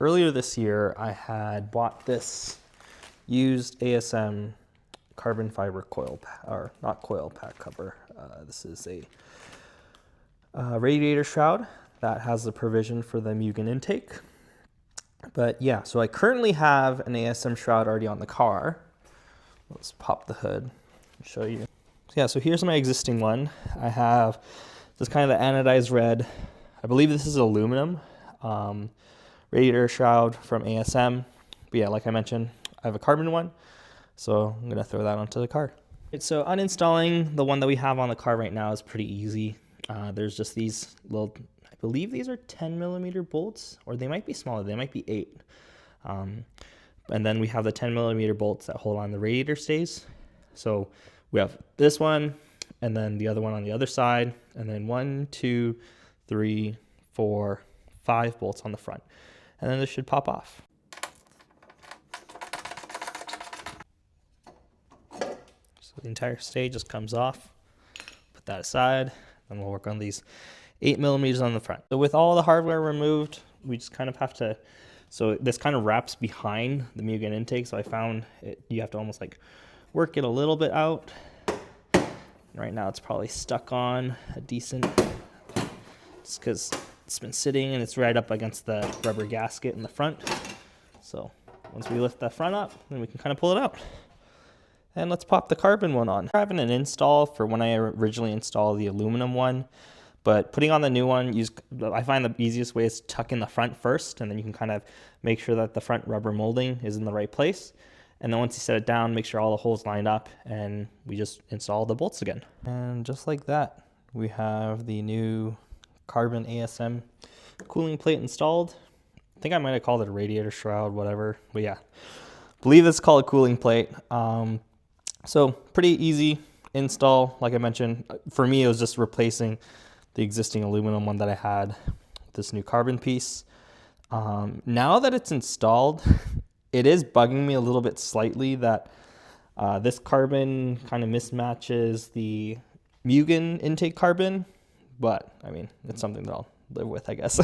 Earlier this year, I had bought this used ASM carbon fiber coil, or not coil, pack cover. This is a radiator shroud that has the provision for the Mugen intake. But yeah, so I currently have an ASM shroud already on the car. Let's pop the hood and show you. So yeah, so here's my existing one. I have this kind of anodized red. I believe this is aluminum. Radiator shroud from ASM. But yeah, like I mentioned, I have a carbon one, so I'm gonna throw that onto the car. So uninstalling the one that we have on the car right now is pretty easy. There's just these little, I believe these are 10mm bolts, or they might be smaller, they might be 8. And then we have the 10mm bolts that hold on the radiator stays. So we have this one, and then the other one on the other side, and then 1, 2, 3, 4, 5 bolts on the front. And then this should pop off. So the entire stage just comes off. Put that aside, and we'll work on these 8mm on the front. So with all the hardware removed, we just kind of have to, so this kind of wraps behind the Mugen intake. So I found you have to almost like work it a little bit out. Right now it's probably stuck on a decent, just because it's been sitting and it's right up against the rubber gasket in the front. So once we lift the front up, then we can kind of pull it out. And let's pop the carbon one on. I'm having an install for when I originally installed the aluminum one, but putting on the new one, I find the easiest way is tuck in the front first, and then you can kind of make sure that the front rubber molding is in the right place. And then once you set it down, make sure all the holes lined up, and we just install the bolts again. And just like that, we have the new carbon ASM cooling plate installed. I think I might have called it a radiator shroud, whatever, but yeah, I believe it's called a cooling plate. So pretty easy install. Like I mentioned, for me, it was just replacing the existing aluminum one that I had with this new carbon piece. Now that it's installed, it is bugging me a little bit slightly that this carbon kind of mismatches the Mugen intake carbon, but I mean, it's something that I'll live with, I guess.